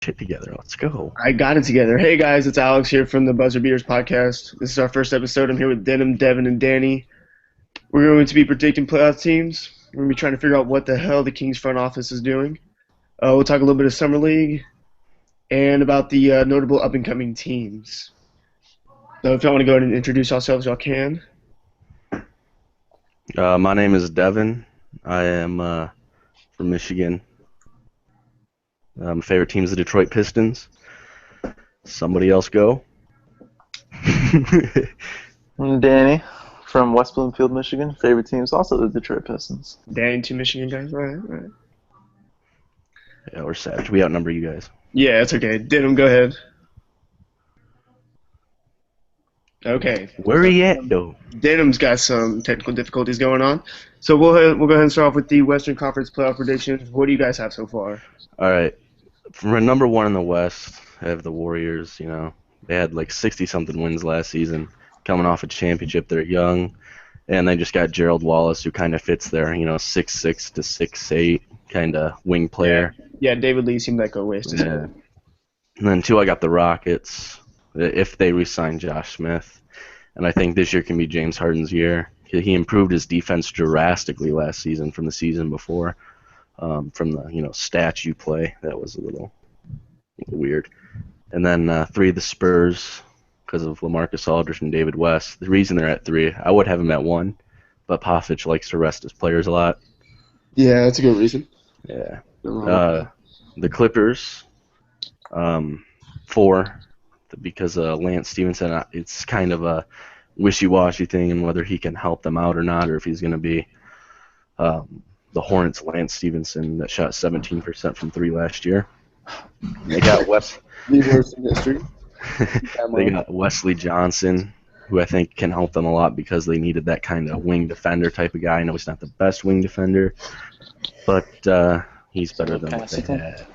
Shit together. Let's go. I got it together. Hey guys, it's Alex here from the Buzzer Beaters podcast. This is our first episode. I'm here with Denim, Devin, and Danny. We're going to be predicting playoff teams. We're going to be trying to figure out what the hell the Kings front office is doing. We'll talk a little bit of Summer League and about the notable up-and-coming teams. So if y'all want to go ahead and introduce yourselves, y'all can. My name is Devin. I am from Michigan. My favorite team is the Detroit Pistons. Somebody else go. I'm Danny from West Bloomfield, Michigan. Favorite team is also the Detroit Pistons. Danny, two Michigan guys. All right. Yeah, we're savage. We outnumber you guys. Yeah, it's okay. Denim, go ahead. Okay. Where are you at, though? Denim's got some technical difficulties going on. So we'll go ahead and start off with the Western Conference playoff predictions. What do you guys have so far? All right. For number one in the West, I have the Warriors. You know, they had like 60-something wins last season, coming off a championship. They're young, and they just got Gerald Wallace, who kind of fits their 6'6" to 6'8" kind of wing player. Yeah, David Lee seemed like a waste. Yeah. And then two, I got the Rockets, if they re-sign Josh Smith. And I think this year can be James Harden's year. He improved his defense drastically last season from the season before. From the statue play, that was a little weird. And then three, the Spurs, because of LaMarcus Aldridge and David West. The reason they're at three, I would have them at one, but Popovich likes to rest his players a lot. Yeah, that's a good reason. Yeah. The Clippers, four, because Lance Stevenson, it's kind of a wishy-washy thing and whether he can help them out or not, or if he's going to be the Hornets' Lance Stevenson that shot 17% from three last year. They got The worst in history. They got Wesley Johnson, who I think can help them a lot because they needed that kind of wing defender type of guy. I know he's not the best wing defender, but he's better than what they had.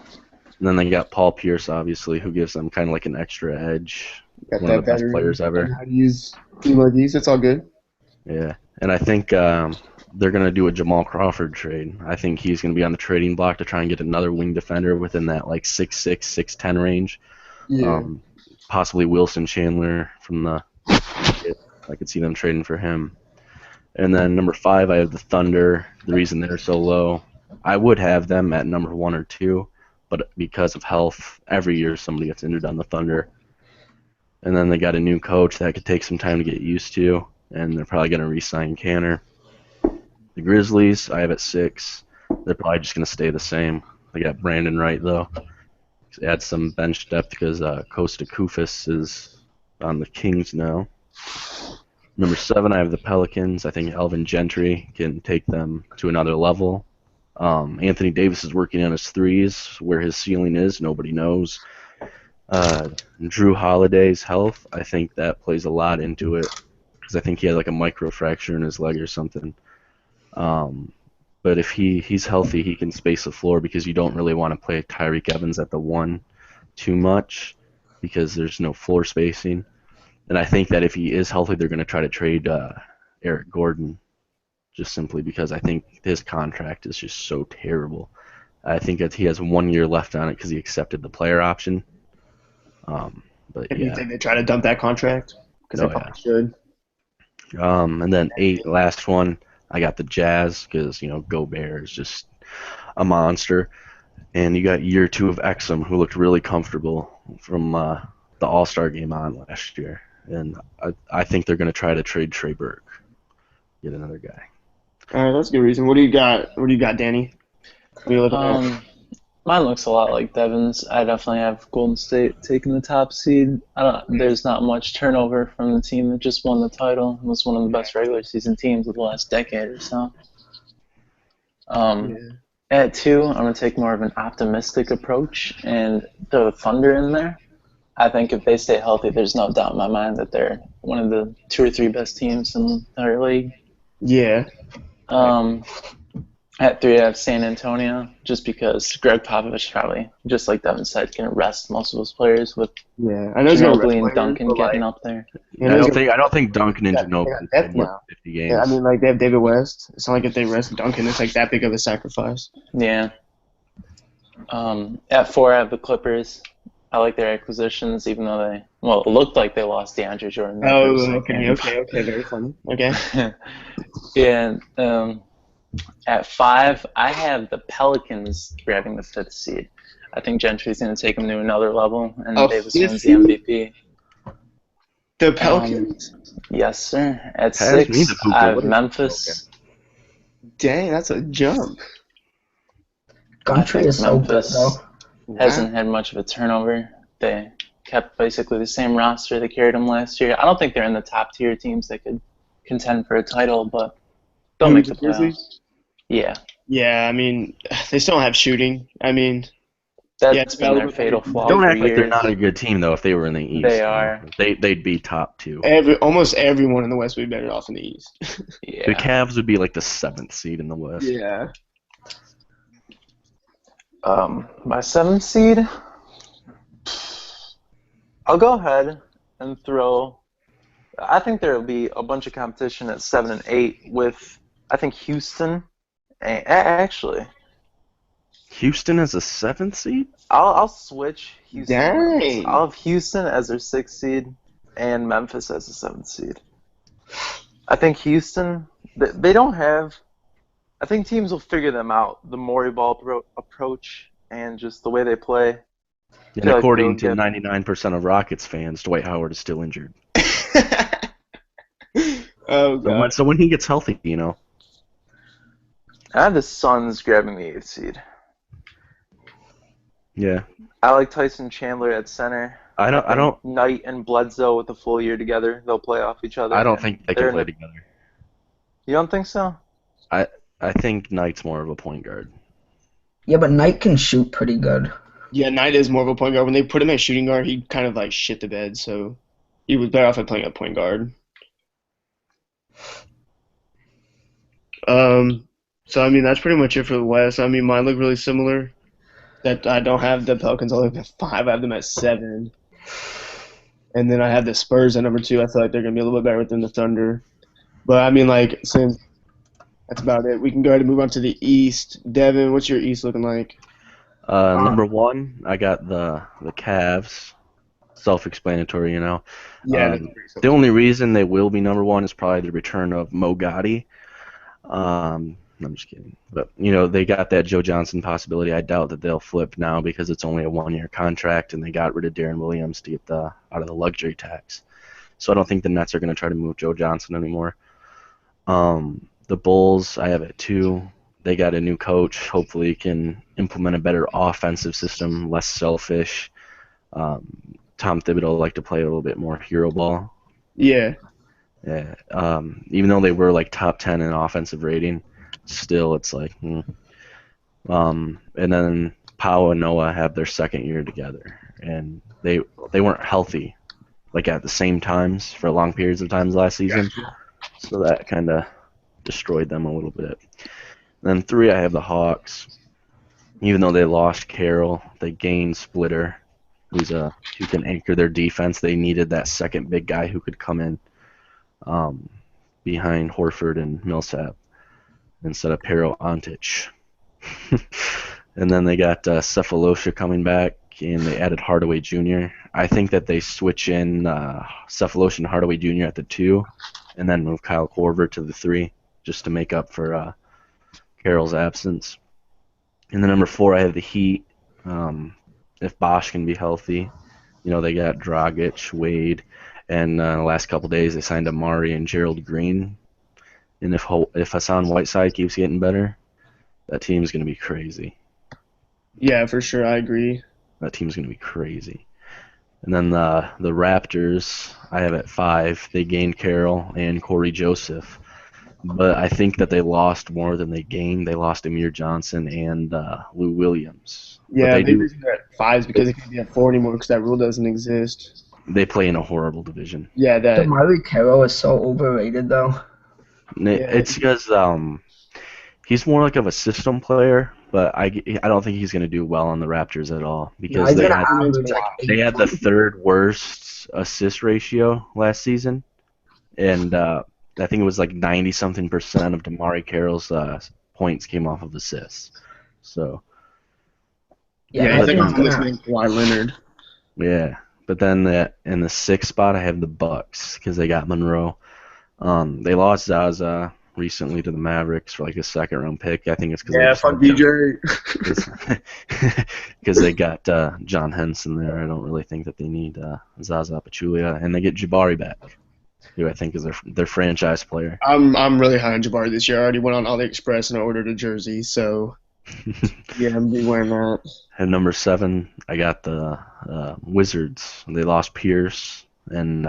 And then they got Paul Pierce, obviously, who gives them kind of like an extra edge. Got One of the best players ever. How to use team like these, it's all good. Yeah, and I think they're going to do a Jamal Crawford trade. I think he's going to be on the trading block to try and get another wing defender within that like 6'6", 6'10" range. Yeah. Possibly Wilson Chandler from the I could see them trading for him. And then number five, I have the Thunder. The reason they're so low, I would have them at number one or two, but because of health, every year somebody gets injured on the Thunder. And then they got a new coach that could take some time to get used to, and they're probably going to re-sign Canner. The Grizzlies, I have at six. They're probably just going to stay the same. They got Brandon Wright, though. Add some bench depth because Costa Koufis is on the Kings now. Number seven, I have the Pelicans. I think Elvin Gentry can take them to another level. Anthony Davis is working on his threes. Where his ceiling is, nobody knows. Drew Holiday's health, I think that plays a lot into it because I think he had like a microfracture in his leg or something. But if he's healthy, he can space the floor because you don't really want to play Tyreek Evans at the one too much because there's no floor spacing. And I think that if he is healthy, they're going to try to trade Eric Gordon just simply because I think his contract is just so terrible. I think that he has 1 year left on it because he accepted the player option. But And yeah. you think they try to dump that contract? Because they probably should. And then eight, last one, I got the Jazz because, Gobert is just a monster. And you got year two of Exum, who looked really comfortable from the All-Star game on last year. And I think they're going to try to trade Trey Burke, get another guy. All right, that's a good reason. What do you got? What do you got, Danny? What are you looking at? Mine looks a lot like Devin's. I definitely have Golden State taking the top seed. There's not much turnover from the team that just won the title. It was one of the best regular season teams of the last decade or so. At two, I'm going to take more of an optimistic approach and throw the Thunder in there. I think if they stay healthy, there's no doubt in my mind that they're one of the two or three best teams in the entire league. Yeah. At three, I have San Antonio, just because Greg Popovich probably, just like Devin said, can rest most of those players with I know he's gonna rest Ginobili and players, Duncan but, getting up there. I don't think Duncan and Ginobili they can play more than 50 games. Yeah, I mean, like they have David West. It's not like if they rest Duncan, it's like that big of a sacrifice. Yeah. At 4, I have the Clippers. I like their acquisitions, even though it looked like they lost DeAndre Jordan that first Oh, second. okay. Very funny. Okay. And at 5, I have the Pelicans grabbing the 5th seed. I think Gentry's going to take them to another level, and Oh, Davis fifth wins the seed? MVP. The Um, Pelicans? yes, sir. At Pass me 6, the I hookah. have What is okay? Memphis. Dang, that's a jump. I Gumtree think is so good, Memphis though. Wow. hasn't had much of a turnover. They kept basically the same roster that carried them last year. I don't think they're in the top tier teams that could contend for a title, but they'll Who, make the the Grizzlies? playoffs. Yeah, Yeah, I mean, they still don't have shooting. I mean, yeah, it's that's about been a their little bit better fatal team flaw than Don't for act like they're not years. a good team though. If they were in the They East, are. they'd be top 2. almost everyone in the West would be better off in the East. The Yeah. Cavs would be like the 7th seed in the West. Yeah. My 7th seed, I'll go ahead and throw. I think there will be a bunch of competition at 7 and 8 with, I think, Houston. Actually, Houston as a 7th seed? I'll switch Houston and Memphis. Dang. I'll have Houston as their 6th seed and Memphis as the 7th seed. I think Houston, they don't have. I think teams will figure them out. The Maury ball approach and just the way they play. I And feel like they'll according to get. 99% of Rockets fans, Dwight Howard is still injured. Oh, So God. when he gets healthy, I have the Suns grabbing the 8th seed. yeah. I like Tyson Chandler at center. I I don't think Knight and Bledsoe with a full year together, they'll play off each other. I don't And think they can they're play together. You don't think so? I think Knight's more of a point guard. Yeah, but Knight can shoot pretty good. Yeah, Knight is more of a point guard. When they put him at shooting guard, he kind of like shit the bed, so he was better off at playing at point guard. So I mean that's pretty much it for the West. I mean mine look really similar. That I don't have the Pelicans all the way at 5. I have them at 7, and then I have the Spurs at number 2. I feel like they're gonna be a little bit better than the Thunder. But I mean like since that's about it, we can go ahead and move on to the East. Devin, what's your East looking like? Number 1, I got the Cavs. Self-explanatory. Yeah, that's pretty The simple. only reason they will be number 1 is probably the return of Mo Gotti. I'm just kidding. But, they got that Joe Johnson possibility. I doubt that they'll flip now because it's only a 1-year contract, and they got rid of Darren Williams to get out of the luxury tax. So I don't think the Nets are going to try to move Joe Johnson anymore. The Bulls, I have at 2. They got a new coach. Hopefully he can implement a better offensive system, less selfish. Tom Thibodeau like to play a little bit more hero ball. Yeah. Yeah. Even though they were like top 10 in offensive rating, still it's like, and then Pau and Noah have their second year together, and they weren't healthy, like at the same times for long periods of times last season. So that kind of destroyed them a little bit. And then 3, I have the Hawks. Even though they lost Carroll, they gained Splitter, who can anchor their defense. They needed that second big guy who could come in behind Horford and Millsap instead of Pero Antic. And then they got Cephalosha coming back, and they added Hardaway Jr. I think that they switch in Cephalosha and Hardaway Jr. at the 2, and then move Kyle Korver to the 3, just to make up for Carroll's absence. And then number 4, I have the Heat. If Bosch can be healthy, they got Dragic, Wade, and the last couple days they signed Amari and Gerald Green. And if Hassan Whiteside keeps getting better, that team's going to be crazy. Yeah, for sure. I agree. That team's going to be crazy. And then the Raptors, I have at 5. They gained Carroll and Corey Joseph. But I think that they lost more than they gained. They lost Amir Johnson and Lou Williams. But Yeah, maybe they're at 5 because it can't be at 4 anymore because that rule doesn't exist. They play in a horrible division. Yeah, that. DeMarre Carroll is so overrated, though. It's because he's more like of a system player, but I don't think he's going to do well on the Raptors at all No, because he's they gonna had average like they 8 had the points. 3rd worst assist ratio last season, and I think it was like 90-something% of DeMarre Carroll's points came off of assists. So Yeah, he's I like think a he's homeless gonna. man, Kawhi Leonard. Yeah, but then in the sixth spot I have the Bucks because they got Monroe. They lost Zaza recently to the Mavericks for like a second round pick. I think it's because they Yeah, just fuck had John, DJ. because they got John Henson there. I don't really think that they need Zaza Pachulia, and they get Jabari back, who I think is their franchise player. I'm really high on Jabari this year. I already went on AliExpress and I ordered a jersey, so yeah, I'm gonna be wearing that. At number 7, I got the Wizards. They lost Pierce, and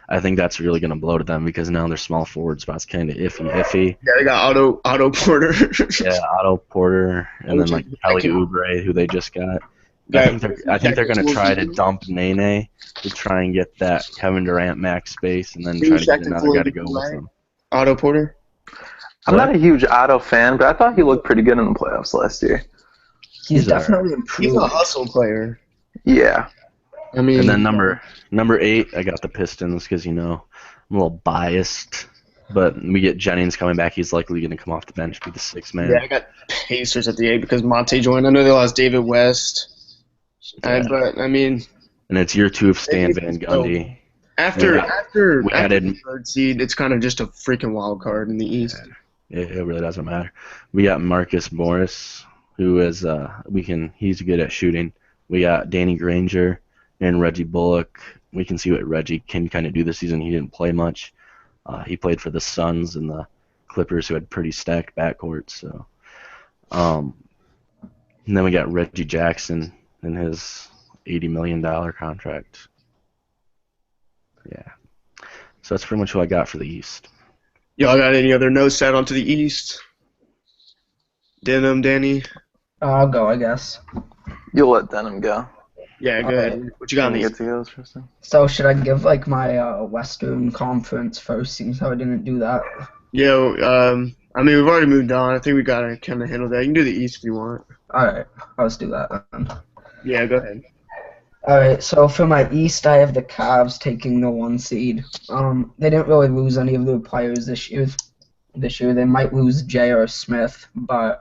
I think that's really going to blow to them because now their small forward spot's kind of iffy. Yeah, they got Otto Porter. Yeah, Otto Porter, and then like I Kelly can Oubre, who they just got. got I think they're going to try to dump Nene to try and get that Kevin Durant max space, and then try to get another guy to go with them. Otto Porter. I'm not a huge Otto fan, but I thought he looked pretty good in the playoffs last year. He's He's definitely He's improved. a hustle player. Yeah. I mean, And then number 8, I got the Pistons because I'm a little biased, but we get Jennings coming back. He's likely going to come off the bench, be the 6th man. yeah, I got Pacers at the 8 because Monte joined. I know they lost David West, Yeah. but I mean, And it's year 2 of Stan Van Gundy. after added the 3rd seed, it's kind of just a freaking wild card in the East. It really doesn't matter. We got Marcus Morris, who is he's good at shooting. We got Danny Granger and Reggie Bullock. We can see what Reggie can kind of do this season. He didn't play much. He played for the Suns and the Clippers, who had pretty stacked backcourts. So, and then we got Reggie Jackson and his $80 million contract. Yeah. So that's pretty much what I got for the East. Y'all got any other notes to add on to the East? Denim, Danny? I'll go, I guess. You'll let Denham go. Yeah, go ahead. What you got on the Get East? to go first then? So should I give like my Western Conference first, since how I didn't do that? I mean, we've already moved on. I think we got to kind of handle that. You can do the East if you want. Alright, let's do that then. Yeah, go ahead. Alright, so for my East, I have the Cavs taking the 1 seed. They didn't really lose any of their players this year. They might lose J.R. Smith, but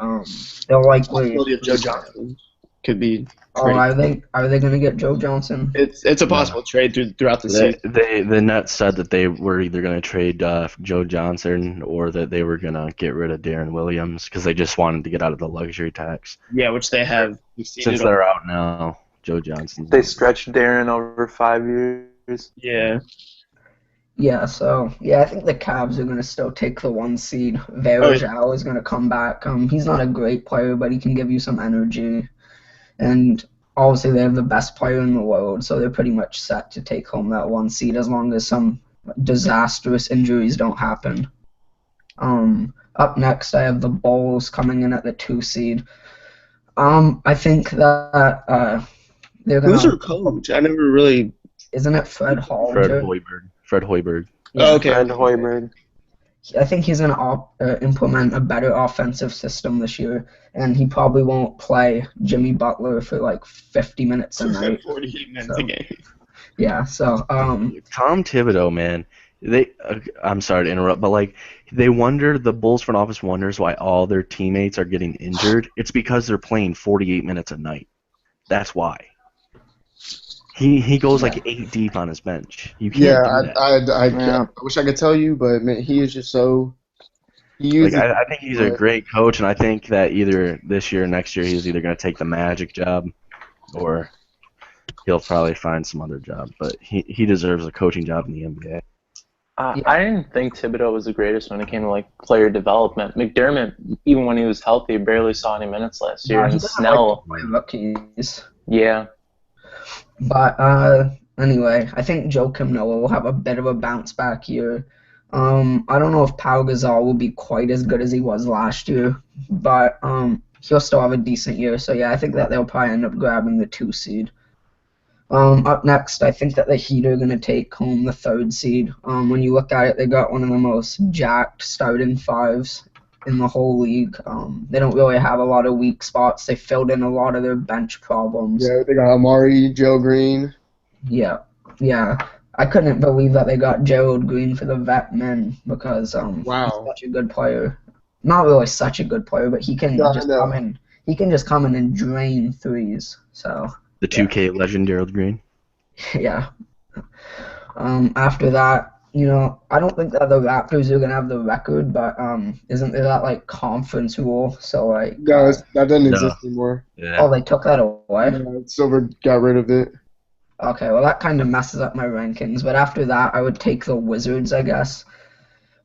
they'll likely. Possibility of Joe Johnson could be. Oh, are they gonna get Joe Johnson? It's a possible trade throughout the season. The Nets said that they were either going to trade Joe Johnson or that they were going to get rid of Darren Williams because they just wanted to get out of the luxury tax. Yeah, which they have. Since they're out now, Joe Johnson. They stretched Darren over 5 years. Yeah. Yeah, so I think the Cavs are gonna still take the 1 seed. Varejao is gonna come back. He's not a great player, but he can give you some energy. And obviously they have the best player in the world, so they're pretty much set to take home that 1 seed as long as some disastrous injuries don't happen. Up next, I have the Bulls coming in at the 2 seed. I think that they're gonna. Who's their coach? I never really. Isn't it Fred Hall? Fred Hoiberg. Yeah, Oh, okay. Fred Hoiberg. I think he's going to implement a better offensive system this year, and he probably won't play Jimmy Butler for like 50 minutes a night. 48 minutes a game. Yeah, so Tom Thibodeau, man. I'm sorry to interrupt, but like the Bulls front office wonders why all their teammates are getting injured. It's because they're playing 48 minutes a night. That's why. He goes like 8 deep on his bench. You can't do that. I wish I could tell you, but man, he is just so. I think he's a great coach, and I think that either this year or next year he's either going to take the Magic job, or he'll probably find some other job. But he deserves a coaching job in the NBA. I didn't think Thibodeau was the greatest when it came to like player development. McDermott, even when he was healthy, barely saw any minutes last year. he And doesn't Snell, like to play rookies. yeah. But anyway, I think Joakim Noah will have a bit of a bounce back year. I don't know if Pau Gasol will be quite as good as he was last year, but he'll still have a decent year. So yeah, I think that they'll probably end up grabbing the 2 seed. Up next, I think that the Heat are going to take home the 3rd seed. When you look at it, they got one of the most jacked starting 5s in the whole league. They don't really have a lot of weak spots. They filled in a lot of their bench problems. Yeah, they got Amari, Joe Green. Yeah. I couldn't believe that they got Gerald Green for the vet men because Wow. he's such a good player. Not really such a good player, but he can Yeah, I just know. come in. he can just come in and drain threes. So The 2K legend Gerald Green. yeah. After that, I don't think that the Raptors are gonna have the record, but isn't there that like conference rule? So like, No, that doesn't No. exist anymore. Yeah. they took that away. No, Silver got rid of it. Okay, well that kind of messes up my rankings. But after that, I would take the Wizards, I guess.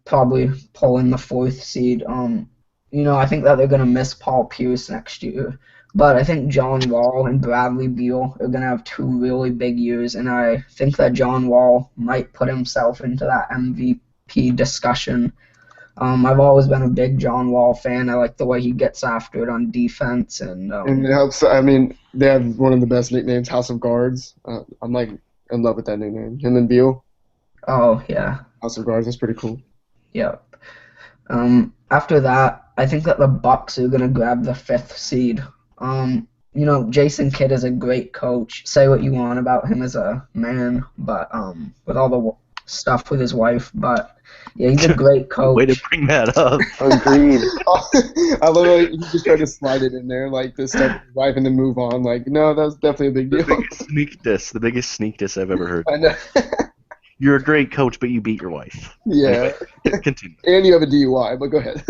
Probably pull in the 4th seed. I think that they're gonna miss Paul Pierce next year. But I think John Wall and Bradley Beal are going to have 2 really big years, and I think that John Wall might put himself into that MVP discussion. I've always been a big John Wall fan. I like the way he gets after it on defense. And it helps. I mean, they have one of the best nicknames, House of Guards. I'm like in love with that nickname. Him and Beal. Oh, yeah. House of Guards. That's pretty cool. Yep. After that, I think that the Bucks are going to grab the 5th seed. Jason Kidd is a great coach. Say what you want about him as a man, but with all the stuff with his wife, but yeah, he's a great coach. Way to bring that up. Agreed. I love how he just tried to slide it in there, like this stuff with his wife, and then move on. Like, no, that's definitely a big deal. The biggest sneak diss I've ever heard. I know. You're a great coach, but you beat your wife. Yeah. Anyway, continue. And you have a DUI, but go ahead.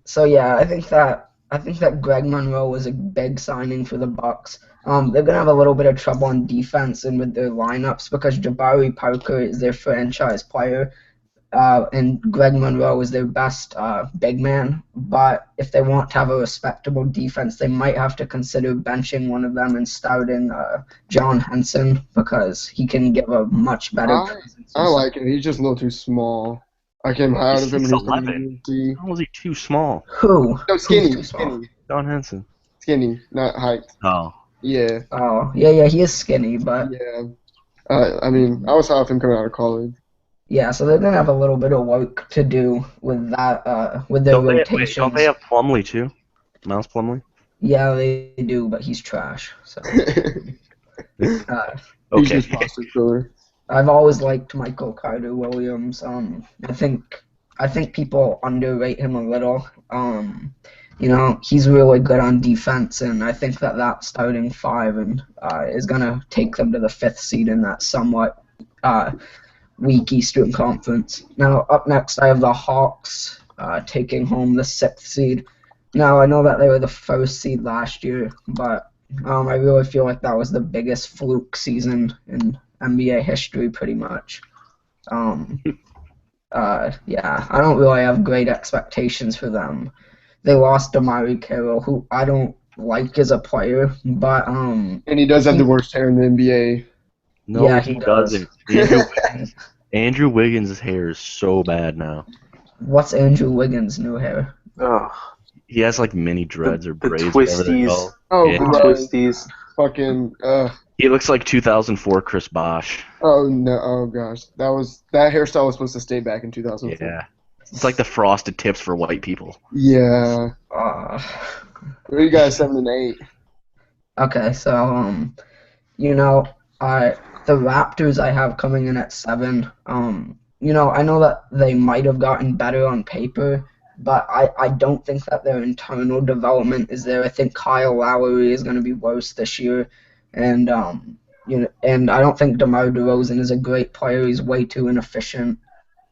So yeah, I think that Greg Monroe was a big signing for the Bucks. They're gonna have a little bit of trouble on defense and with their lineups because Jabari Parker is their franchise player, and Greg Monroe is their best big man. But if they want to have a respectable defense, they might have to consider benching one of them and starting John Henson because he can give a much better presence. I like it. He's just a little too small. I came high out of him. He's He's 11. coming How was he too small? Who? No, skinny. Who's too small? Skinny. John Henson. Skinny, not height. Oh. Yeah. Oh, yeah, he is skinny, but Yeah. I mean, I was high off him coming out of college. yeah, so they're gonna have a little bit of work to do with that, with their rotations. Don't they have Plumlee too? Miles Plumlee? Yeah, they do, but he's trash. So He's Okay. just roster filler. I've always liked Michael Carter Williams. I think people underrate him a little. He's really good on defense, and I think that starting 5 and is gonna take them to the 5th seed in that somewhat weak Eastern Conference. Now up next, I have the Hawks taking home the 6th seed. Now I know that they were the 1st seed last year, but I really feel like that was the biggest fluke season in NBA history, pretty much. Yeah, I don't really have great expectations for them. They lost Damari Carroll, who I don't like as a player, but And he does have the worst hair in the NBA. No, Yeah, he he does. doesn't. Andrew Wiggins' hair is so bad now. What's Andrew Wiggins' new hair? Oh, He has like mini dreads or the braids. whatever they're twisties. called. Oh, Yeah. right. Twisties. Fucking. He looks like 2004 Chris Bosh. Oh no. Oh gosh. That hairstyle was supposed to stay back in 2004. Yeah. It's like the frosted tips for white people. Yeah. Uh, What do you guys 7 and 8? okay, so the Raptors I have coming in at 7. I know that they might have gotten better on paper, but I don't think that their internal development is there. I think Kyle Lowry is going to be worse this year, and and I don't think DeMar DeRozan is a great player. He's way too inefficient.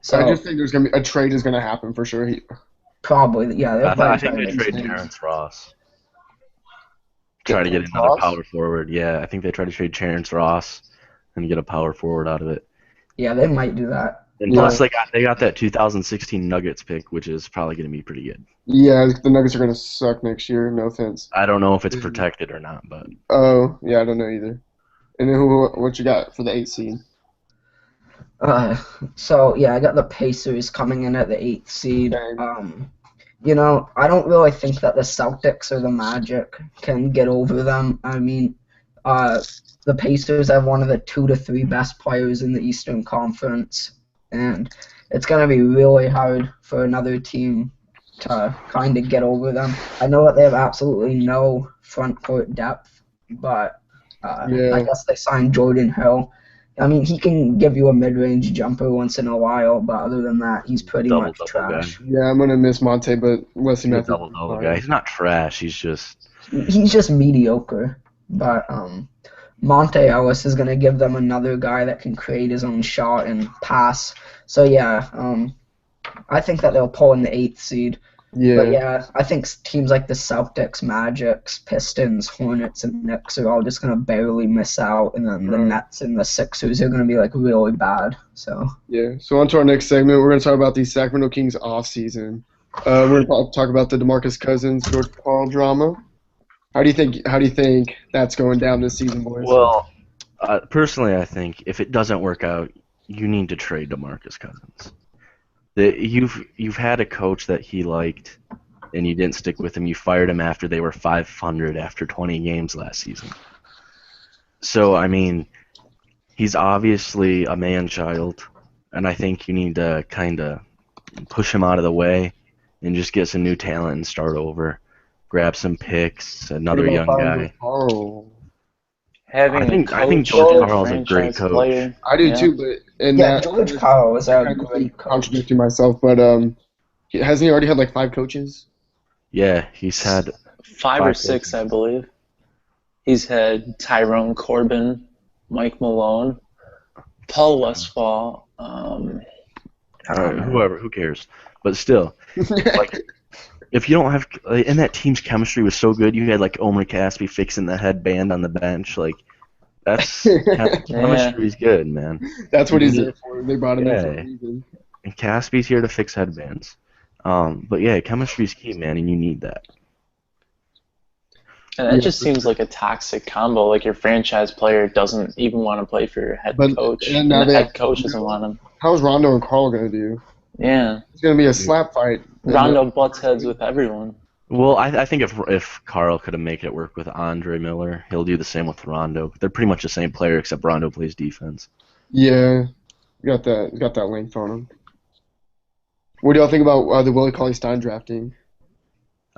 So I just think there's gonna be a trade is gonna happen for sure. probably, yeah. They'll I probably think they trade trade him. Terrence Ross. Try to get another power forward. Yeah, I think they try to trade Terrence Ross and get a power forward out of it. Yeah, they might do that. And plus, they got that 2016 Nuggets pick, which is probably going to be pretty good. Yeah, the Nuggets are gonna suck next year. No offense. I don't know if it's protected or not, but Oh yeah, I don't know either. And then what you got for the 8 seed? So yeah, I got the Pacers coming in at the 8th seed. Okay. I don't really think that the Celtics or the Magic can get over them. I mean, the Pacers have one of the 2 to 3 best players in the Eastern Conference, and it's gonna be really hard for another team to kind of get over them. I know that they have absolutely no front court depth, but Yeah. I guess they signed Jordan Hill. I mean, he can give you a mid-range jumper once in a while, but other than that, he's pretty much Double guy. trash. Yeah, I'm gonna miss Monte, but Wesley He's a Matthews. double guy. He's not trash. He's just He's just mediocre. But Monte Ellis is gonna give them another guy that can create his own shot and pass. So yeah, I think that they'll pull in the 8th seed. But Yeah. yeah, I think teams like the Celtics, Magics, Pistons, Hornets, and Knicks are all just gonna barely miss out, and then the Right. Nets and the Sixers are gonna be like really bad. So Yeah. So on to our next segment. We're gonna talk about the Sacramento Kings off season. We're gonna talk about the DeMarcus Cousins, George Karl drama. How do you think that's going down this season, boys? well. Personally, I think if it doesn't work out, you need to trade DeMarcus Cousins. You've had a coach that he liked, and you didn't stick with him. You fired him after they were 500 after 20 games last season. So I mean, he's obviously a man-child, and I think you need to kind of push him out of the way and just get some new talent and start over. Grab some picks, another young guy. Oh, Having I think a coach George and a Karl's a great franchise coach. player. I do Yeah. too, but in yeah, that George Karl is a kind of great coach. contradicting myself, but hasn't he already had like 5 coaches? Yeah, he's had 5 or Five 6, coaches. I believe. He's had Tyrone Corbin, Mike Malone, Paul Westphal. whoever, who cares? But still, like if you don't have, and that team's chemistry was so good, you had like Omer Caspi fixing the headband on the bench, like that's Yeah. chemistry's good, man. That's what he's Yeah. there for. They brought him in for Yeah. a reason. And Caspi's here to fix headbands. But yeah, chemistry's key, man, and you need that. And that Yeah, just for seems sure. like a toxic combo. Like your franchise player doesn't even want to play for your head But- coach, and and now the they head have coach Rondo. doesn't want him. How's Rondo and Carl gonna do? Yeah, It's gonna be a slap fight. Rondo butts heads with everyone. Well, I think if Carl could have made it work with Andre Miller, he'll do the same with Rondo. They're pretty much the same player, except Rondo plays defense. Yeah, got that length on him. What do y'all think about the Willie Cauley-Stein drafting?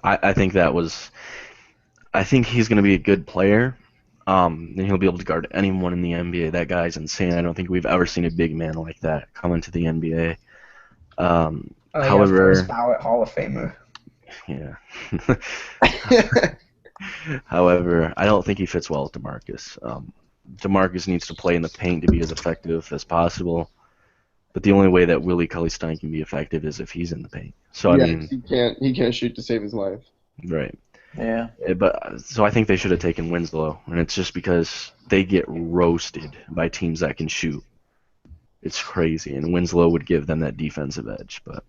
I think that was. I think he's going to be a good player. And he'll be able to guard anyone in the NBA. That guy's insane. I don't think we've ever seen a big man like that come into the NBA. Oh, yeah, However, first ballot Hall of Famer. yeah. However, I don't think he fits well with DeMarcus. DeMarcus needs to play in the paint to be as effective as possible. But the only way that Willie Cauley-Stein can be effective is if he's in the paint. So I Yeah, mean, he can't shoot to save his life. right. Yeah, But so I think they should have taken Winslow, and it's just because they get roasted by teams that can shoot. It's crazy, and Winslow would give them that defensive edge. But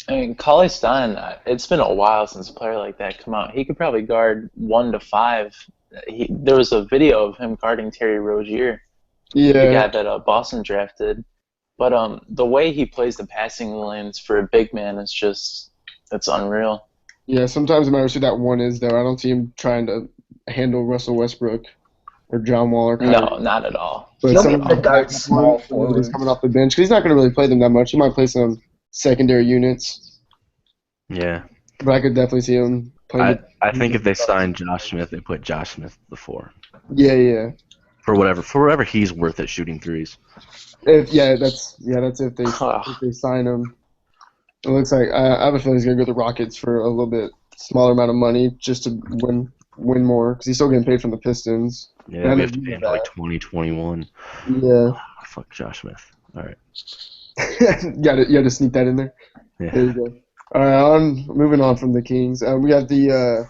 I mean, Cauley Stein. It's been a while since a player like that come out. He could probably guard 1 to 5. There was a video of him guarding Terry Rozier, the guy Yeah, that Boston drafted. But the way he plays the passing lanes for a big man is it's unreal. yeah. Sometimes it matters who that one is, though. I don't see him trying to handle Russell Westbrook or John Wall or Kyrie. No, not at all. But He'll some be of the the guard back small ones, forward. he's coming off the bench 'cause he's not going to really play them that much. He might play some secondary units, yeah, but I could definitely see him playing. I think if they sign Josh Smith, they put Josh Smith at the 4 Yeah. for whatever he's worth at shooting threes. That's if they sign him. It looks like I have a feeling he's gonna go to the Rockets for a little bit smaller amount of money just to win more because he's still getting paid from the Pistons. Yeah, Yeah, we have to they pay do him to like that. 2021. Yeah, Fuck Josh Smith. All right. you had to sneak that in there. There Yeah. you go. All right, moving on from the Kings. We got the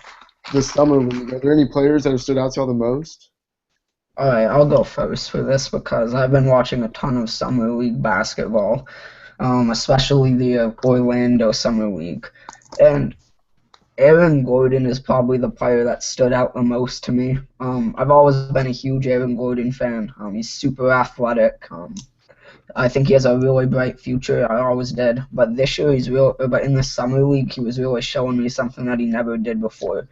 summer league. Are there any players that have stood out to y'all the most? Alright, I'll go first for this because I've been watching a ton of Summer League basketball, especially the Orlando Summer League. And Aaron Gordon is probably the player that stood out the most to me. I've always been a huge Aaron Gordon fan. He's super athletic. I think he has a really bright future. I always did. But this year, but in the Summer League, he was really showing me something that he never did before.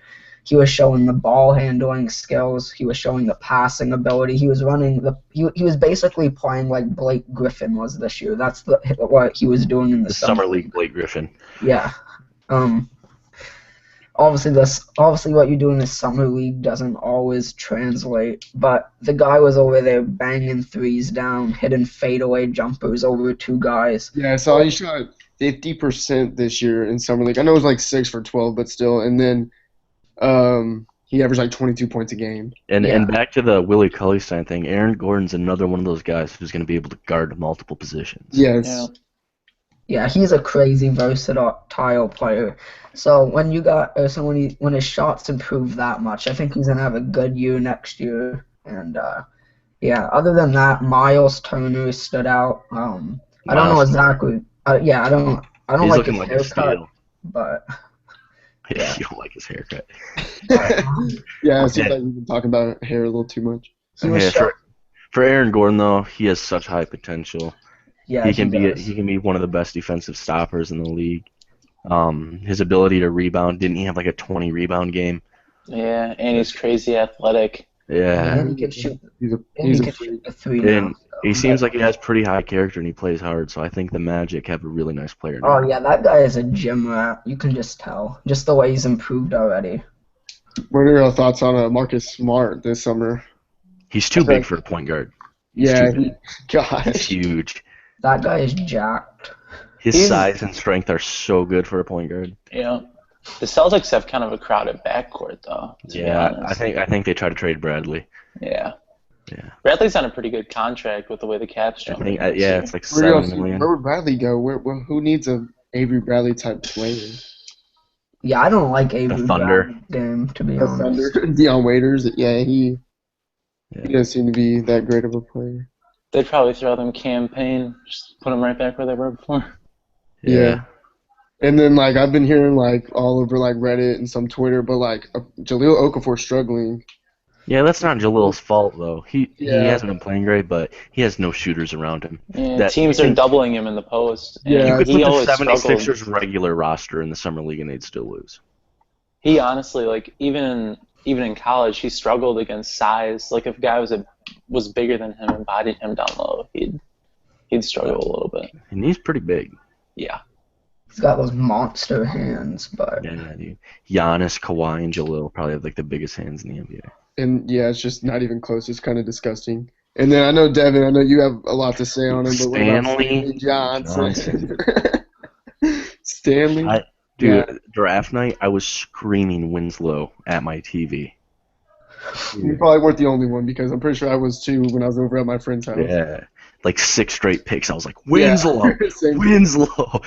He was showing the ball handling skills. He was showing the passing ability. He was he was basically playing like Blake Griffin was this year. That's what he was doing in the The Summer League Blake Griffin. Yeah. obviously what you do in the summer league doesn't always translate, but the guy was over there banging threes down, hitting fadeaway jumpers over two guys. Yeah, I saw he shot 50% this year in summer league. I know it was like 6 for 12, but still. And then he averaged like 22 points a game. And Yeah. and back to the Willie Cauley-Stein thing, Aaron Gordon's another one of those guys who's going to be able to guard multiple positions. Yes. Yeah. Yeah, he's a crazy versatile player. So when his shots improve that much, I think he's gonna have a good year next year. And yeah, other than that, Miles Turner stood out. I don't know Miles exactly. Yeah, I don't He's like looking his like a haircut, steal. but yeah. You don't like his haircut. Yeah, it seems like we've been talking about hair a little too much. he was Yeah, shot. for Aaron Gordon though, he has such high potential. Yeah, He can does. be one of the best defensive stoppers in the league. His ability to rebound, didn't he have like a 20 rebound game? Yeah, and he's crazy athletic. Yeah. And he can shoot. He's a And he can freak. shoot the three now. And he seems like he has pretty high character and he plays hard, so I think the Magic have a really nice player now. Oh yeah, that guy is a gym rat. You can just tell, just the way he's improved already. What are your thoughts on Marcus Smart this summer? He's too big for a point guard. He's Yeah, too big. He's gosh. huge. That guy is jacked. His size and strength are so good for a point guard. Yeah. The Celtics have kind of a crowded backcourt, though. To be Yeah, honest. I think they try to trade Bradley. Yeah. Yeah. Bradley's on a pretty good contract with the way the cap's I jumping. think yeah, it's like Where $7 million. would Bradley go? Who needs a Avery Bradley type player? Yeah, I don't like Avery Thunder. Bradley's game, to be The honest. Thunder, Deion Waiters. Yeah, he Yeah. doesn't seem to be that great of a player. They'd probably throw them campaign, just put them right back where they were before. Yeah. And then like I've been hearing like all over like Reddit and some Twitter, but like Jahlil Okafor's struggling. Yeah, that's not Jalil's fault though. He Yeah. hasn't been playing great, but he has no shooters around him. Yeah, That- teams are doubling him in the post. And Yeah, You could he put the always 76ers struggled. regular roster in the summer league and they'd still lose. He honestly, like, even in college, he struggled against size. Like, if a guy was bigger than him and bodied him down low, he'd struggle a little bit. And he's pretty big. Yeah. He's got those monster hands, but Yeah, dude. Giannis, Kawhi, and Jalil probably have like the biggest hands in the NBA. And yeah, it's just not even close. It's kind of disgusting. And then I know Devin, I know you have a lot to say on him, but what about Stanley Stanley Johnson? Stanley? Dude, draft night, I was screaming Winslow at my TV. You probably weren't the only one because I'm pretty sure I was too when I was over at my friend's house. Yeah. Like 6 straight picks. I was like, Winslow! Yeah. Same. Winslow!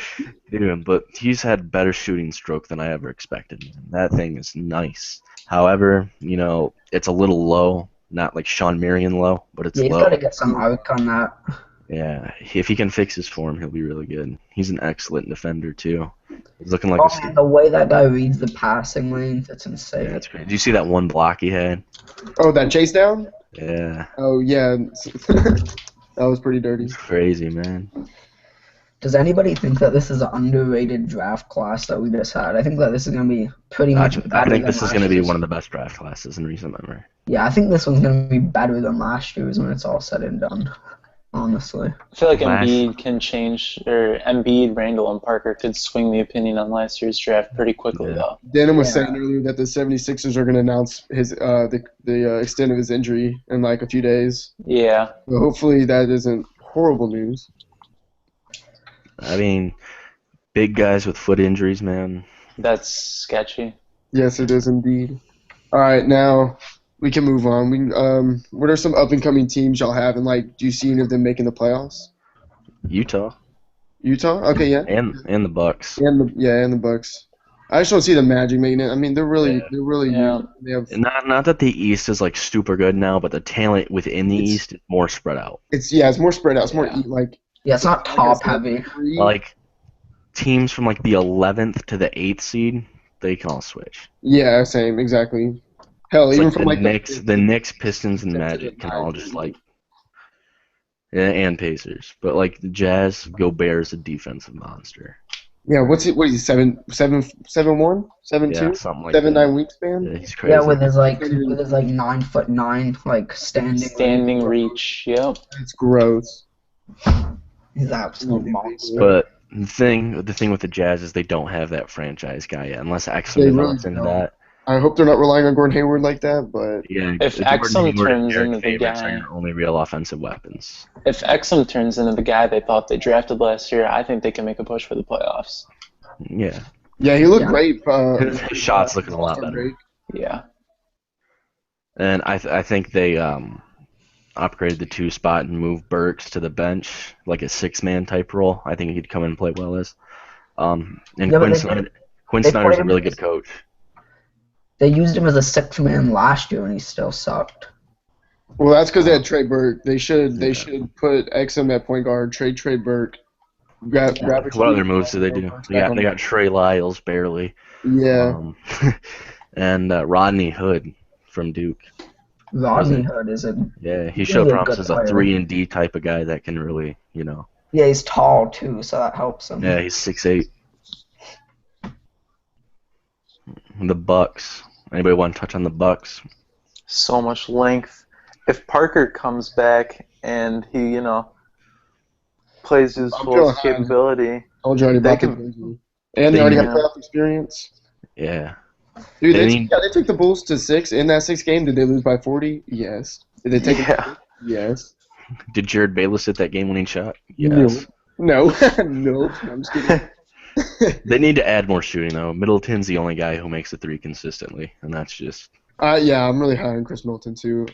Dude, but he's had better shooting stroke than I ever expected. That thing is nice. However, it's a little low. Not like Sean Marion low, but it's yeah, he's low. got to get some arc on that. Yeah, if he can fix his form, he'll be really good. He's an excellent defender, too. He's looking like Oh a man, steal. the way that guy reads the passing lanes, it's insane. Yeah, that's great. Did you see that one block he had? Oh, that chase down? Yeah. Oh, yeah. That was pretty dirty. It's crazy, man. Does anybody think that this is an underrated draft class that we just had? I think that this is going to be pretty much better I think than this is last going to be year's. one of the best draft classes in recent memory. Yeah, I think this one's going to be better than last year's when it's all said and done, honestly. I feel like Last- Embiid can change, or Embiid, Randall, and Parker could swing the opinion on last year's draft pretty quickly, Yeah. though. Denham was Yeah. saying earlier that the 76ers are going to announce his the extent of his injury in like a few days. Yeah. So hopefully that isn't horrible news. I mean, big guys with foot injuries, man. That's sketchy. Yes, it is indeed. All right, now we can move on. What are some up and coming teams y'all have, and like, do you see any of them making the playoffs? Utah Utah? Okay, yeah. and the Bucks. And the Bucks. I just don't see the Magic making it. I mean, they're really Yeah. they have Not that the East is like super good now, but the talent within the East is more spread out. it's more spread out. It's more Yeah. like Yeah, it's not top heavy. Like teams from like the 11th to the 8th seed, they can all switch. Yeah, same, exactly. Hell, It's even like from like the Knicks, Pistons, and to the Magic can all Magic. just like, and Pacers, but like the Jazz, Gobert is a defensive monster. yeah. What is he 7-1, 7-2, Yeah, something like 7-9 that. wingspan? Yeah, he's crazy. Yeah, with his 9'9", like Standing reach, yep. It's gross. He's an absolute monster. But The thing with the Jazz is they don't have that franchise guy yet, unless Exum They really develops into don't. that. I hope they're not relying on Gordon Hayward like that, but Yeah, If Jordan Exum Hayward and turns Derek into the Favors are guy, your only real offensive weapons. if Exum turns into the guy they thought they drafted last year, I think they can make a push for the playoffs. Yeah, yeah, he looked Yeah. great. his shot's looking a lot All-Star better. break. Yeah. And I think they upgraded the 2 spot and moved Burks to the bench, like a 6-man type role. I think he'd come in and play well as. And Yeah, but Quinn they Snyder's played a him. really good coach. They used him as a 6th man last year, and he still sucked. Well, that's because they had Trey Burke. They should Yeah. put Exum at point guard, trade Trey Burke, grab a What other shooting moves guard, did they throw do? Burks They back got on they the got Trey Lyles barely, Yeah. and Rodney Hood from Duke. Rodney Hood is He he's showed gonna be a promise good as a player. 3-and-D type of guy that can really, Yeah, he's tall too, so that helps him. Yeah, he's 6'8". The Bucks. Anybody want to touch on the Bucks? So much length. If Parker comes back and he, plays his I'm full feeling high. capability, Told you already They about the can- jersey. And they already have Yeah. playoff experience. Yeah. Dude, They they need- took the Bulls to 6 in that 6 game. Did they lose by 40? Yes. Did they take it? yeah. Yes. Did Jared Bayless hit that game-winning shot? Yes. No. No. I'm just kidding. They need to add more shooting though. Middleton's the only guy who makes a 3 consistently, and that's just. Yeah, I'm really high on Chris Milton too.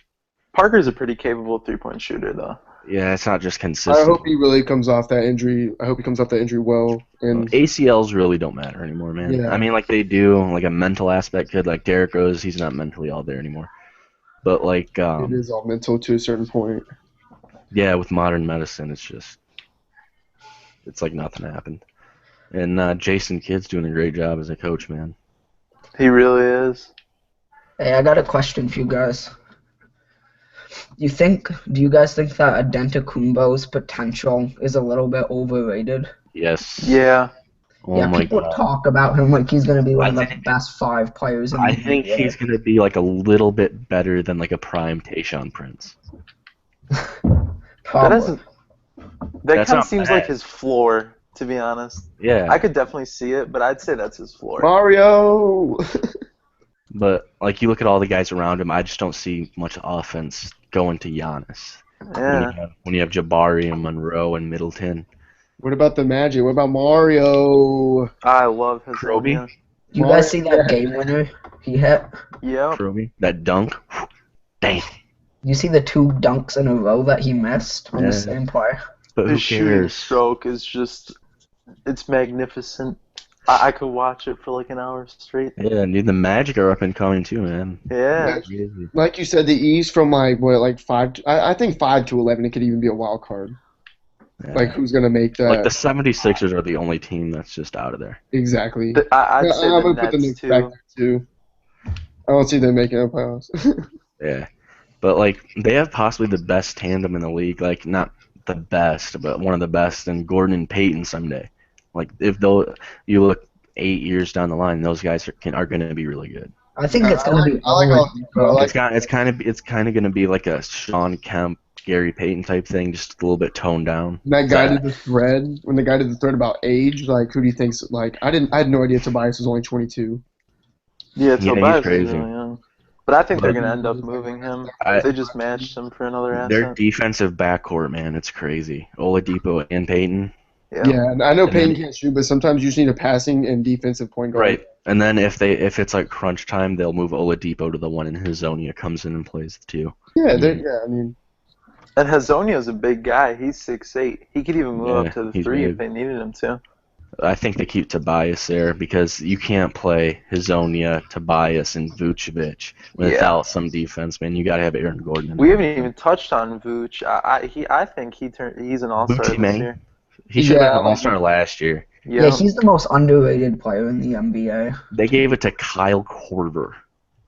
Parker's a pretty capable three-point shooter, though. Yeah, it's not just I consistent. hope he really comes off that injury. I hope he comes off that injury well. And ACLs really don't matter anymore, man. Yeah. I mean, like they do, like a mental aspect could. Like Derrick Rose, he's not mentally all there anymore. But like, it is all mental to a certain point. yeah, with modern medicine, it's like nothing happened. And Jason Kidd's doing a great job as a coach, man. He really is. Hey, I got a question for you guys. Do you guys think that Adetokunbo's potential is a little bit overrated? Yes. Yeah. Oh Yeah, my people God. talk about him like he's gonna be one of I the best 5 players in the I think NBA. he's gonna be like a little bit better than like a prime Tayshaun Prince. That Probably. isn't. That That's kind not of seems bad. like his floor, to be honest. Yeah. I could definitely see it, but I'd say that's his floor. Mario. But like you look at all the guys around him, I just don't see much offense going to Giannis. Yeah. When you have Jabari and Monroe and Middleton. What about the Magic? What about Mario? I love his Kroby? idea. Do you guys see that game winner he hit? Yep. Kroby, that dunk. Damn. You see the 2 dunks in a row that he missed on Yeah. the same play? But who His shooting cares? stroke is just, it's magnificent. I could watch it for like an hour straight. Yeah, dude, the Magic are up and coming too, man. Yeah. Crazy. Like you said, the East from like 5. I think 5 to 11. It could even be a wild card. Yeah. Like who's gonna make that? Like the 76ers are the only team that's just out of there. Exactly. I'd Yeah, say I'm the gonna put the Nets Knicks back too. there too. I don't see them making the playoffs. Yeah. But like they have possibly the best tandem in the league. Like not the best, but one of the best, and Gordon and Payton someday. Like you look 8 years down the line, those guys are going to be really good. I think it's gonna be I like all- Oladipo. I like- It's kind of going to be like a Sean Kemp, Gary Payton type thing, just a little bit toned down. That guy did the thread when the guy did the thread about age. Like, who do you think's like? I had no idea Tobias was only 22. Yeah, he's Tobias is crazy. really young. But I think they're But- going to end up moving him. I- They just matched him for another Their asset. defensive backcourt, man, it's crazy. Oladipo and Payton. Yeah. Yeah, and I know And Payton then- can't shoot, but sometimes you just need a passing and defensive point guard. Right. And then if it's like crunch time, they'll move Oladipo to the one, and Hazonia comes in and plays the 2. Yeah, yeah. I mean, And Hazonia's a big guy. He's 6'8". He could even move Yeah, up to the he's 3 big. if they needed him to. I think they keep Tobias there because you can't play Hazonia, Tobias, and Vucevic without some defense, man. You got to have Aaron Gordon. We haven't even touched on Vooch. I think he's an all-star Vooch, this man. year. He should have Yeah, been an All-Star last year. Yeah, he's the most underrated player in the NBA. They gave it to Kyle Korver.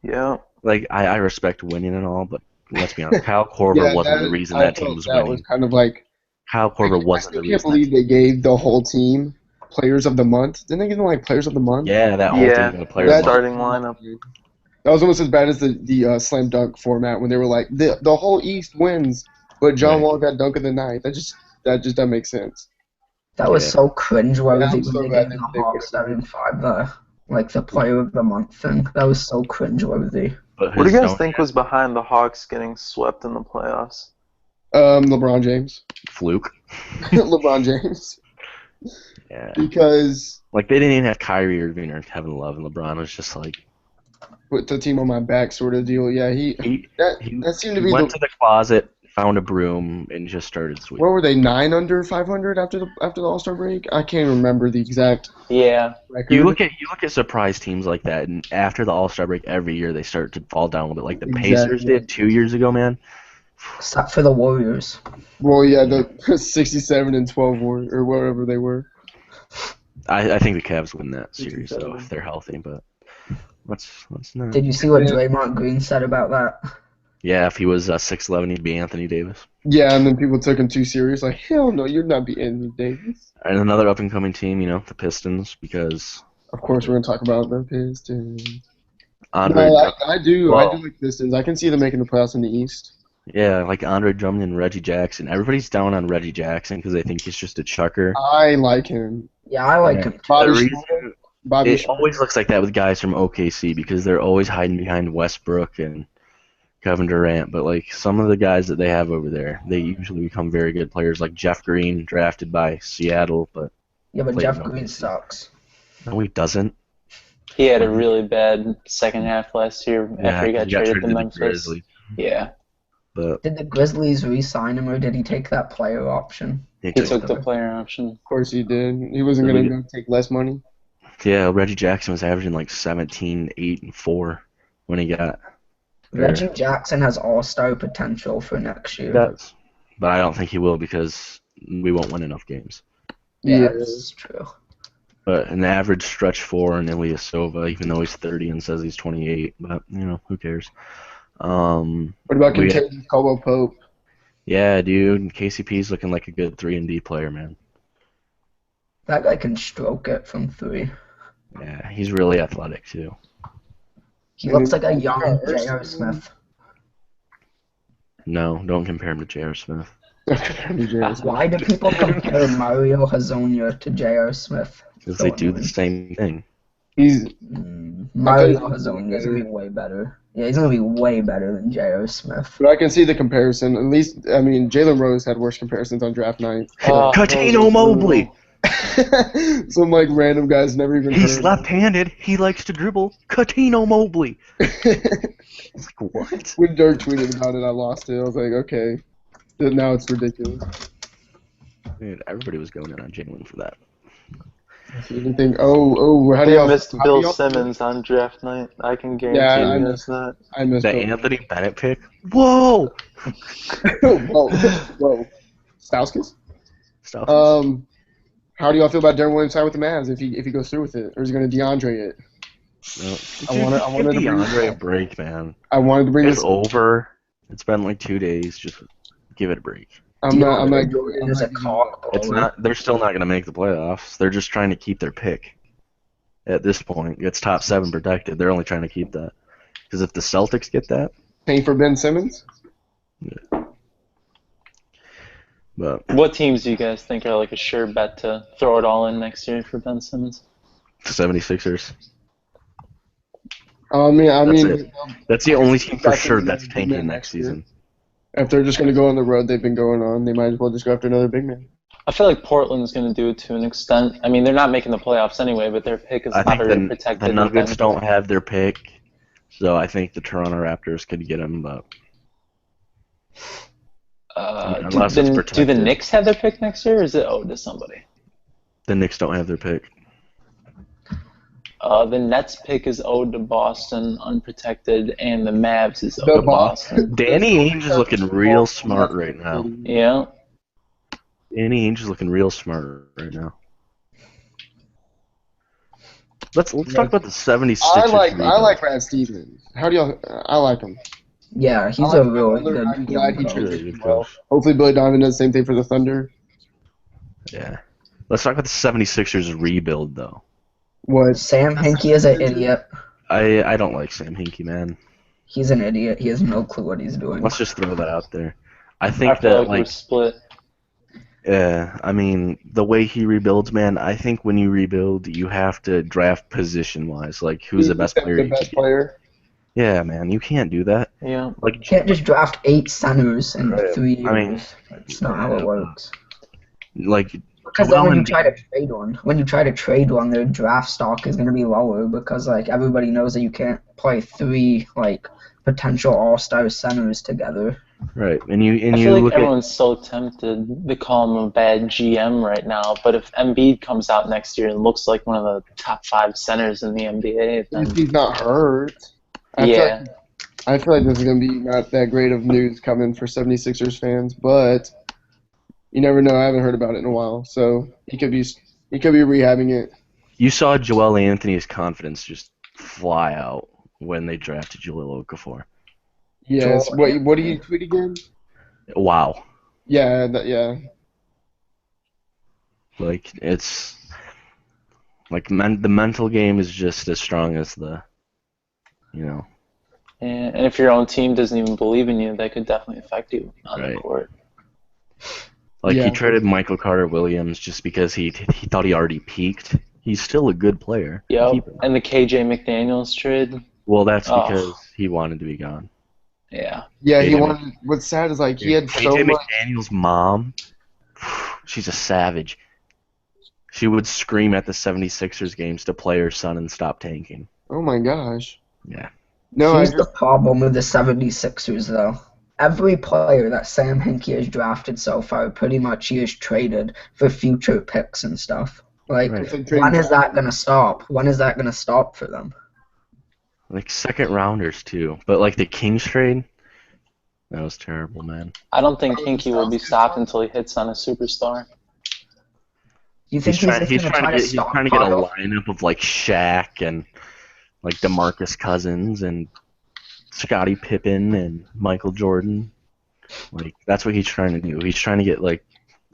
Yeah. Like I respect winning and all, but let's be honest, Kyle Korver yeah, wasn't the reason I that team felt was that winning. was kind of like. Kyle Korver wasn't I the still can't reason. believe they gave the whole team Players of the Month. Didn't they give them like Players of the Month? Yeah, that whole Yeah, team got a player. the of the month. starting lineup. That was almost as bad as the slam dunk format when they were like the whole East wins, but John Right. Wall got dunk of the night. That just doesn't make sense. That was Yeah. so cringeworthy I'm when so they glad gave the they Hawks put him in. 7-5 like the Player of the Month thing. That was so cringeworthy. But What do his you guys zone think was behind the Hawks getting swept in the playoffs? LeBron James. fluke. LeBron James. Yeah. Because Like they didn't even have Kyrie Irving or Kevin Love, and LeBron was just like put the team on my back sort of deal. Yeah, he that seemed to he be went the. to the closet, found a broom, and just started sweeping. What were they, 9 under 500 after the All-Star break? I can't remember the exact Yeah. record. You look at surprise teams like that, and after the All Star break, every year they start to fall down a little bit. Like the Pacers Exactly. did 2 years ago, man. Except for the Warriors. Well, yeah, the 67 and 12 or whatever they were. I think the Cavs win that series though 67. if they're healthy, but let's not. Did you see what Yeah. Draymond Green said about that? Yeah, if he was 6'11", he'd be Anthony Davis. Yeah, and then people took him too serious. Like, hell no, you're not beating Anthony Davis. And another up and coming team, the Pistons, because Of course, we're gonna talk about the Pistons. Andre, No, I do well, like Pistons. I can see them making the playoffs in the East. yeah, like Andre Drummond and Reggie Jackson. Everybody's down on Reggie Jackson because they think he's just a chucker. I like him. Yeah, I like him too. Bobby The Schroeder. reason Bobby it Schroeder. always looks like that with guys from OKC because they're always hiding behind Westbrook and Kevin Durant, but like some of the guys that they have over there, they usually become very good players. Like Jeff Green, drafted by Seattle, but Yeah, but played Jeff in Green OKC. sucks. No, he doesn't. He had a really bad second half last year after he 'cause got traded to the Memphis. Grizzlies, Yeah. but Did the Grizzlies re-sign him or did he take that player option? He took the player option. Of course he did. He wasn't Did gonna we go take less money. Yeah, Reggie Jackson was averaging like 17, 8, and 4 when he got there. Reggie Jackson has all-star potential for next He year. does, but I don't think he will because we won't win enough games. Yeah, that's true. But an average stretch 4 in Ilyasova, even though he's 30 and says he's 28, but who cares? What about we- Contagious Caldwell Pope? Yeah, dude, KCP's looking like a good 3-and-D player, man. That guy can stroke it from 3. Yeah, he's really athletic too. He looks like a young J.R. Smith. No, don't compare him to J.R. Smith. Why do people compare Mario Hezonja to J.R. Smith? Because So they do the annoying. same thing. He's Mario Hezonja is gonna be way better. Yeah, he's gonna be way better than J.R. Smith. But I can see the comparison. At least, I mean, Jalen Rose had worse comparisons on draft night. Katino Mobley! Some like random guys never even He's heard. left-handed. He likes to dribble. Katino Mobley. It's like, what? When Dirk tweeted about it, I lost it. I was like, okay, now it's ridiculous. Dude, everybody was going in on Jalen for that. Anything? Oh, how do They y'all? missed how do Bill y'all- Simmons on draft night. I can guarantee Yeah, I you missed that. I missed The Bill. Anthony Bennett pick? Whoa! whoa, Stauskas? Stuff. How do y'all feel about Darren Williams side with the Mavs if he goes through with it, or is he gonna DeAndre it? I wanted to give bring DeAndre this a up. break, man. I wanted to bring It's this. over. It's been like 2 days. Just give it a break. I'm not. Jordan is a cock It's baller. not. They're still not going to make the playoffs. They're just trying to keep their pick. At this point, it's top 7 protected. They're only trying to keep that. Because if the Celtics get that, Paying for Ben Simmons. but What teams do you guys think are like a sure bet to throw it all in next year for Ben Simmons? the 76ers. I mean, it. That's the only team for sure that's tanking next season. If they're just going to go on the road they've been going on, they might as well just go after another big man. I feel like Portland's going to do it to an extent. I mean, they're not making the playoffs anyway, but their pick is I think already the protected. Nuggets don't have their pick, so I think the Toronto Raptors could get them. But unless it's do the protected. Knicks have their pick next year, or is it owed to somebody? the Knicks don't have their pick. The Nets pick is owed to Boston, unprotected, and the Mavs is owed The to Boston. Danny Ainge is looking real smart right now. Yeah. Danny Ainge is looking real smart right now. Let's talk about the 76ers. I like rebuild. Brad Stevens. How do y'all? I like him. Yeah, he's I a like really Butler. good I'm glad he young coach. Really transitioned good well. coach. Hopefully Billy Donovan does the same thing for the Thunder. Yeah. Let's talk about the 76ers rebuild, though. What? Sam Hinkie is an idiot. I don't like Sam Hinkie, man. He's an idiot. He has no clue what he's doing. Let's just throw that out there. I I think feel that, like we're like, split. I mean, the way he rebuilds, man, I think when you rebuild, you have to draft position-wise. Like, who's the best player The you could best get? player. Yeah, man, you can't do that. Yeah. Like, You can't just draft 8 centers in right, 3 years. I mean, That's not how it works. like, Because then Joel when you try to Embiid, trade one, their draft stock is going to be lower because like everybody knows that you can't play 3 like potential all-star centers together. right, and you I feel like look at everyone's so tempted to call him a bad GM right now, but if Embiid comes out next year and looks like one of the top 5 centers in the NBA, then If he's not hurt. yeah. I feel like this is going to be not that great of news coming for 76ers fans, but you never know. I haven't heard about it in a while, so he could be rehabbing it. you saw Joel Anthony's confidence just fly out when they drafted Jahlil Okafor. Yes. Joel What do you tweet again? Wow, Yeah, like it's like the mental game is just as strong as the, you know, And if your own team doesn't even believe in you, that could definitely affect you on the right. court. Like Yeah. he traded Michael Carter Williams just because he thought he already peaked. He's still a good player. Yep. Keep him. And the KJ McDaniels trade. Well, that's Oh. because he wanted to be gone. Yeah. Yeah, he KJ wanted. What's sad is like he had so KJ much. McDaniel's mom, she's a savage. She would scream at the 76ers games to play her son and stop tanking. Oh my gosh. Yeah. No, Here's the problem with the 76ers, though. Every player that Sam Hinkie has drafted so far, pretty much he has traded for future picks and stuff. Like, Right. when is that going to stop? When is that going to stop for them? Like second rounders too. But like the Kings trade, that was terrible, man. I don't think Hinkie will be stopped until he hits on a superstar. You think he's just going to try to he's trying to get a stockpile? lineup of like Shaq and like DeMarcus Cousins and Scottie Pippen and Michael Jordan. Like that's what he's trying to do. He's trying to get like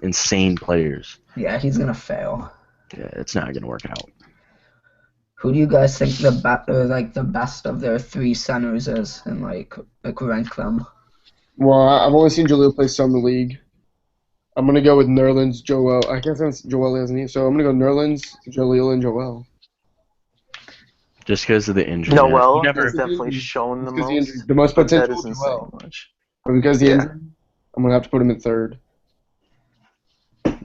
insane players. Yeah, he's going to fail. Yeah, it's not gonna work out. Who do you guys think the best of their 3 centers is, and like rank them? Well, I've only seen Jaleel play some in the league. I'm gonna go with Nerlens, Joel. I can't say Joel hasn't either, so I'm gonna go Nerlens, Jaleel, and Joel. Just because of the injury. Noel He never, has definitely shown the Because the injury, most. the most But that potential. isn't Joel. saying much. But because of the Yeah. injury, I'm gonna have to put him at third.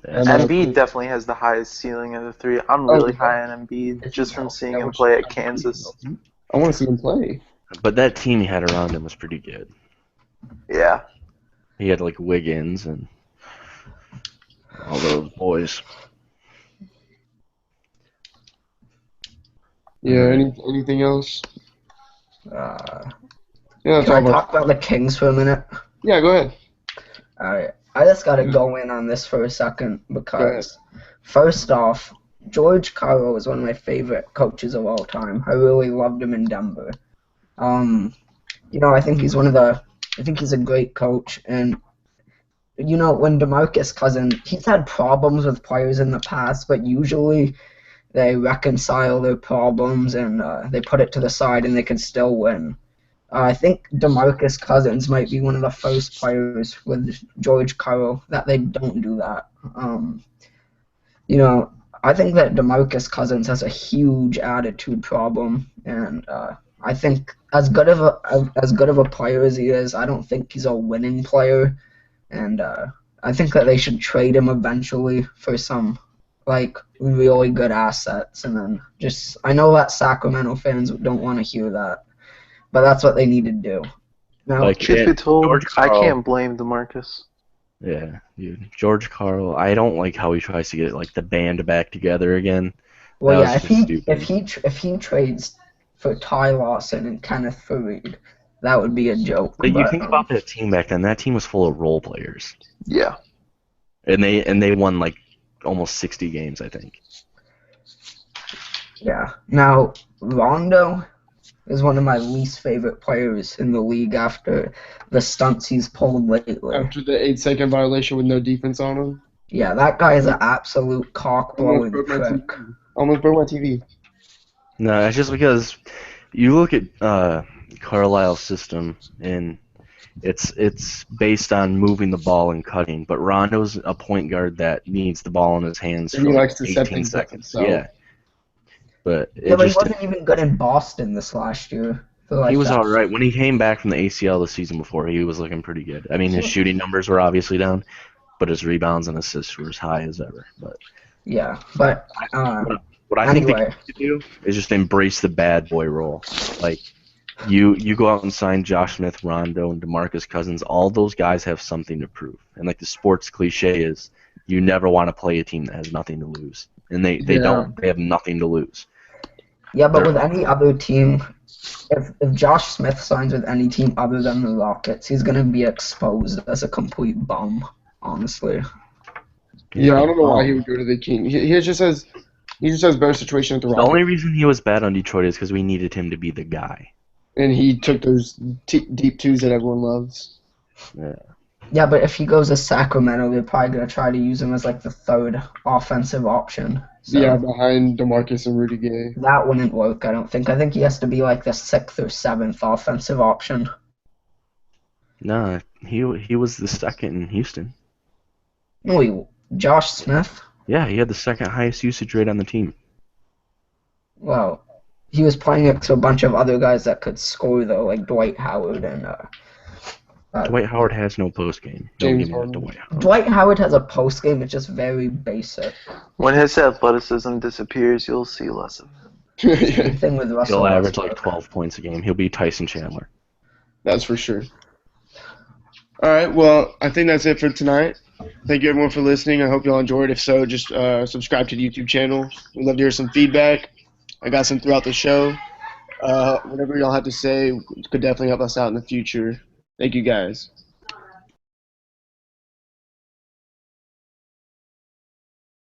And Embiid definitely has the highest ceiling of the 3. I'm really yeah. high on Embiid just from seeing him play at Kansas. I want to see him play. but that team he had around him was pretty good. Yeah. He had like Wiggins and all those boys. Yeah. Anything else? Uh, Yeah. That's can all I of our- talk about the Kings for a minute? Yeah. Go ahead. Alright, I just gotta go in on this for a second because, first off, George Karl is one of my favorite coaches of all time. I really loved him in Denver. I think he's a great coach, and when DeMarcus Cousins, he's had problems with players in the past, but usually they reconcile their problems and they put it to the side and they can still win. I think DeMarcus Cousins might be one of the first players with George Karl that they don't do that. I think that DeMarcus Cousins has a huge attitude problem, and I think as good of a player as he is, I don't think he's a winning player, and I think that they should trade him eventually for some like really good assets, and then I know that Sacramento fans don't want to hear that. But that's what they need to do. Now, Like, Truth yeah, be told, George I Karl- can't blame DeMarcus. Yeah, dude. George Karl, I don't like how he tries to get like the band back together again. well, that yeah, was just stupid. if he trades for Ty Lawson and Kenneth Faried, that would be a joke. But you but, think about that team back then. That team was full of role players, Yeah. and they won like almost 60 games, I think. yeah. Now, Rondo is one of my least favorite players in the league after the stunts he's pulled lately. After the 8-second violation with no defense on him. Yeah, that guy is an absolute cock-blowing Almost broke my prick. TV. Almost broke my TV. No, it's just because you look at Carlisle's system, and It's based on moving the ball and cutting. But Rondo's a point guard that needs the ball in his hands And for he like likes to set 18 things up seconds. himself. Yeah, but Yeah, it but he just wasn't even good in Boston this last year. So like he was that. all right when he came back from the ACL the season before. He was looking pretty good. I mean, his shooting numbers were obviously down, but his rebounds and assists were as high as ever. But Yeah, but what I think the anyway, Kings could do is just embrace the bad boy role. Like you go out and sign Josh Smith, Rondo, and DeMarcus Cousins. All those guys have something to prove. And like the sports cliche is, you never want to play a team that has nothing to lose. And they Yeah. don't. They have nothing to lose. yeah, but They're with any other team, if Josh Smith signs with any team other than the Rockets, he's gonna be exposed as a complete bum. Honestly. Yeah, I don't know why he would go to the King. He just has better situation with the The Rockets, only reason he was bad on Detroit is because we needed him to be the guy. and he took those deep twos that everyone loves. Yeah. Yeah, but if he goes to Sacramento, they're probably gonna try to use him as like the third offensive option. So Yeah, behind DeMarcus and Rudy Gay. that wouldn't work, I don't think. I think he has to be like the sixth or seventh offensive option. Nah, he was the second in Houston. No, Josh Smith. Yeah, he had the second highest usage rate on the team. Well, he was playing next to a bunch of other guys that could score though, like Dwight Howard and Dwight Howard has no post game. Don't James give me that, Harden. Dwight Howard. Dwight Howard has a post game. It's just very basic. When his athleticism disappears, you'll see less of him. Same thing with Russell He'll average Westbrook. like 12 points a game. He'll be Tyson Chandler. That's for sure. All right, well, I think that's it for tonight. Thank you, everyone, for listening. I hope you all enjoyed. If so, just subscribe to the YouTube channel. We'd love to hear some feedback. I got some throughout the show. Whatever y'all have to say could definitely help us out in the future. Thank you, guys.